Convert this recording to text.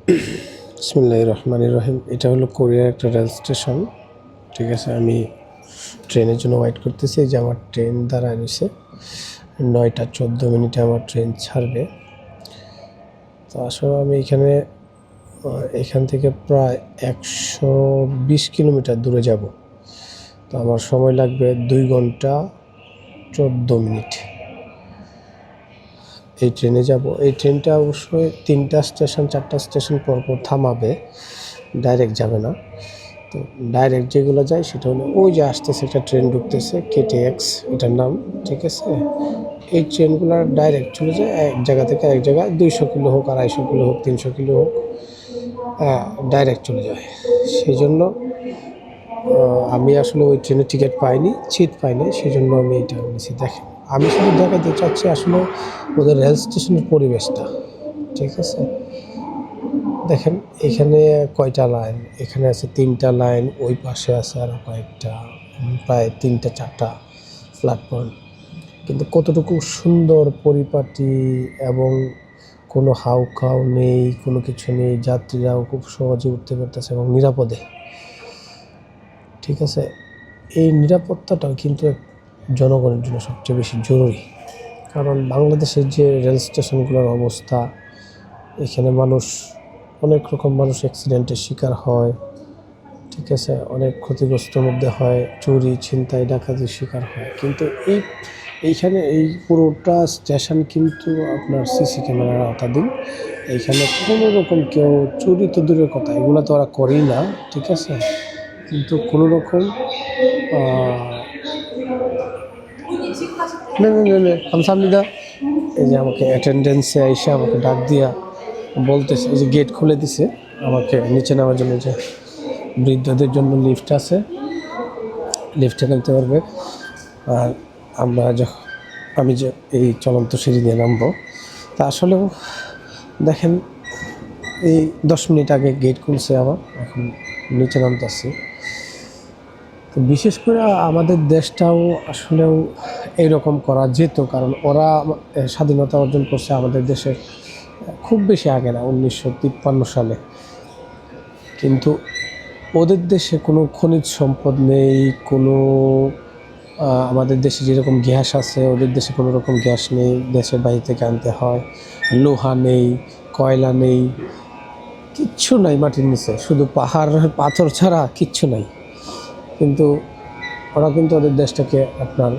বিসমিল্লাহির রহমানির রহিম। এটা হলো কোরিয়ার একটা রেল স্টেশন। ঠিক আছে, আমি ট্রেনের জন্য ওয়েট করতেছি। এই যে আমার ট্রেন দাঁড়ায় রয়েছে, 9টা 14 মিনিটে আমার ট্রেন ছাড়বে। তো আসলে আমি এখান থেকে প্রায় 120 কিলোমিটার দূরে যাব। তো আমার সময় লাগবে 2 ঘন্টা 14 মিনিট। এই ট্রেনে যাব। এই ট্রেনটা অবশ্যই 3টা স্টেশন 4টা স্টেশন পরপর থামাবে, ডাইরেক্ট যাবে না। তো ডাইরেক্ট যেগুলো যায় সেটা হলো ওই যে আসতেছে একটা ট্রেন ঢুকতেছে KTX, এটার নাম। ঠিক আছে, এই ট্রেনগুলো ডাইরেক্ট চলে যায় এক জায়গা থেকে এক জায়গায়, 200 কিলো হোক, 250 কিলো হোক, 300 কিলো হোক, ডাইরেক্ট চলে যায়। সেই জন্য আমি আসলে ওই ট্রেনের টিকিট পাইনি, সিট পাইনি, সেই জন্য আমি এটা নিয়েছি। দেখেন, আমি শুধু দেখাতে চাচ্ছি আসলে ওদের রেল স্টেশনের পরিবেশটা। ঠিক আছে, দেখেন এখানে কয়টা লাইন, এখানে আছে 3টা লাইন, ওই পাশে আছে আরও কয়েকটা, প্রায় 3টা 4টা প্ল্যাটফর্ম। কিন্তু কতটুকু সুন্দর পরিপাটি, এবং কোনো হাউকাউ নেই, কোনো কিছু নেই, যাত্রীরাও খুব সহজে উঠতে পারতেছে এবং নিরাপদে। ঠিক আছে, এই নিরাপত্তাটাও কিন্তু জনগণের জন্য সবচেয়ে বেশি জরুরি। কারণ বাংলাদেশের যে রেল স্টেশনগুলোর অবস্থা, এখানে অনেক রকম মানুষ অ্যাক্সিডেন্টের শিকার হয়। ঠিক আছে, অনেক ক্ষতিগ্রস্তর মধ্যে হয়, চুরি ছিনতাই ডাকাতির শিকার হয়। কিন্তু এইখানে এই পুরোটা স্টেশন কিন্তু আপনার সিসি ক্যামেরার আওতাধীন। এইখানে কোনো রকম কেউ চুরি তো দূরের কথা, এগুলো তো ওরা করেই না। ঠিক আছে, কিন্তু কোনো রকম সামনিদা এই যে আমাকে অ্যাটেন্ডেন্সে এসে আমাকে ডাক দিয়া বলতেছে, এই যে গেট খুলে দিছে আমাকে নিচে নামার জন্য। যে বৃদ্ধদের জন্য লিফট আছে, লিফটে নামতে পারবে। আর আমি যে এই চলন্ত সিঁড়ি দিয়ে নামবো, তা আসলেও দেখেন এই 10 মিনিট আগে গেট খুলছে আমার, এখন নিচে নামতেছি। তো বিশেষ করে আমাদের দেশটাও আসলেও এইরকম করা যেত, কারণ ওরা স্বাধীনতা অর্জন করছে আমাদের দেশের খুব বেশি আগে না, 1953 সালে। কিন্তু ওদের দেশে কোনো খনিজ সম্পদ নেই, কোনো আমাদের দেশে যেরকম গ্যাস আছে ওদের দেশে কোনো রকম গ্যাস নেই, দেশের বাইরে থেকে আনতে হয়। লোহা নেই, কয়লা নেই, কিচ্ছু নাই মাটির নিচে, শুধু পাহাড় পাথর ছাড়া কিচ্ছু নাই। কিন্তু ওরা কিন্তু ওদের দেশটাকে আপনার